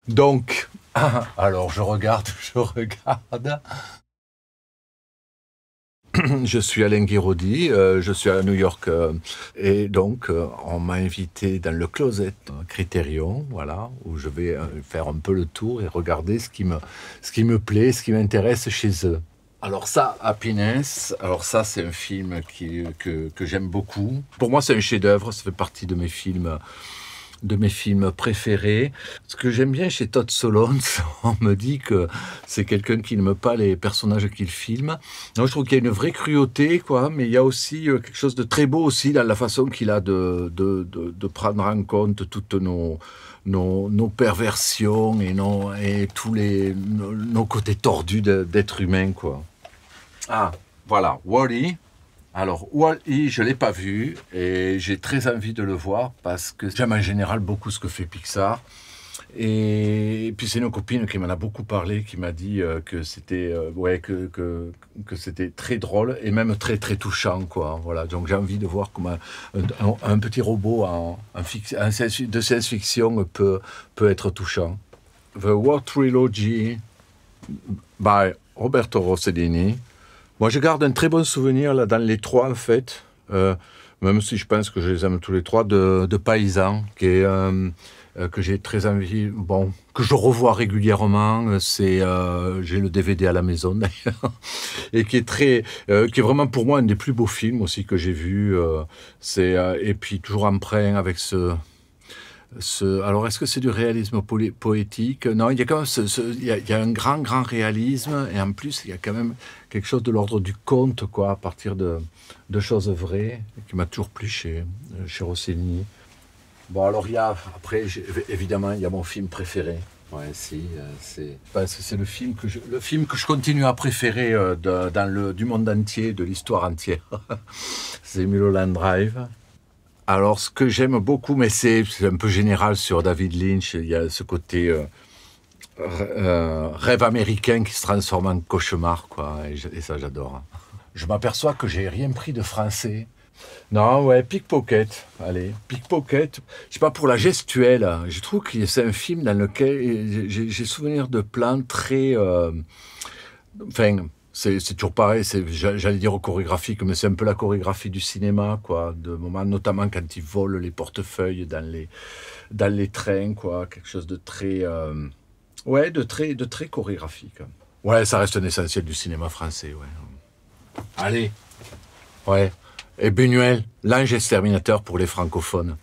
Donc, alors je regarde. Je suis Alain Guiraudy, je suis à New York et donc on m'a invité dans le Closet Criterion, voilà, où je vais faire un peu le tour et regarder ce qui me plaît, ce qui m'intéresse chez eux. Alors ça, Happiness, alors ça c'est un film que j'aime beaucoup. Pour moi c'est un chef-d'œuvre, ça fait partie de mes films préférés. Ce que j'aime bien chez Todd Solondz, on me dit que c'est quelqu'un qui n'aime pas les personnages qu'il filme. Donc, je trouve qu'il y a une vraie cruauté, quoi, mais il y a aussi quelque chose de très beau aussi dans la façon qu'il a de prendre en compte toutes nos perversions et tous nos côtés tordus d'être humain, quoi. Ah, voilà, Wall-E. Alors, Wall-E, je ne l'ai pas vu et j'ai très envie de le voir parce que j'aime en général beaucoup ce que fait Pixar. Et puis c'est une copine qui m'en a beaucoup parlé, qui m'a dit que c'était que c'était très drôle et même très très touchant, quoi. Voilà, donc j'ai envie de voir comment un petit robot de science-fiction peut être touchant. The War Trilogy by Roberto Rossellini. Moi, je garde un très bon souvenir là, dans les trois, en fait, même si je pense que je les aime tous les trois, de Paysan, que j'ai très envie, que je revois régulièrement. J'ai le DVD à la maison, d'ailleurs, et qui est vraiment pour moi un des plus beaux films aussi que j'ai vu. Et puis toujours empreint avec alors, est-ce que c'est du réalisme poétique? Non, il y a quand même il y a un grand réalisme, et en plus, il y a quand même quelque chose de l'ordre du conte, quoi, à partir de choses vraies, qui m'a toujours plu chez Rossellini. Bon, alors, évidemment, il y a mon film préféré. Ouais, je pense que c'est le film que je continue à préférer du monde entier, de l'histoire entière. C'est Mulholland Drive. Alors, ce que j'aime beaucoup, mais c'est un peu général sur David Lynch, il y a ce côté rêve américain qui se transforme en cauchemar, quoi, et ça, j'adore. Je m'aperçois que j'ai rien pris de français. Non, ouais, Pickpocket, allez, Pickpocket. Je sais pas, pour la gestuelle, je trouve que c'est un film dans lequel j'ai souvenir de plans très... c'est toujours pareil, j'allais dire chorégraphique, mais c'est un peu la chorégraphie du cinéma, quoi, de moments, notamment quand ils volent les portefeuilles dans les trains, quoi, quelque chose de très, de très chorégraphique. Ouais, ça reste un essentiel du cinéma français, ouais. Allez, ouais. Et Buñuel, l'ange exterminateur pour les francophones.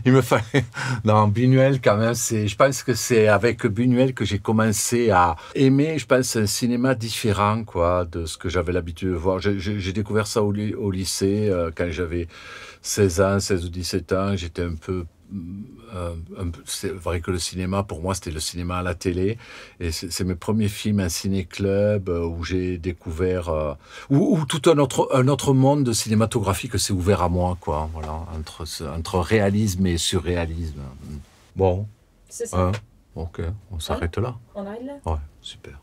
Il me fallait... Non, Buñuel, quand même, je pense que c'est avec Buñuel que j'ai commencé à aimer, je pense, un cinéma différent, quoi, de ce que j'avais l'habitude de voir. J'ai découvert ça au lycée, quand j'avais 16 ou 17 ans. J'étais un peu... c'est vrai que le cinéma, pour moi, c'était le cinéma à la télé. Et c'est mes premiers films en ciné-club où j'ai découvert... où tout un autre monde cinématographique s'est ouvert à moi, quoi. Voilà, entre réalisme et surréalisme. Bon. C'est ça. Ok, on s'arrête là. On arrête là? Ouais, super.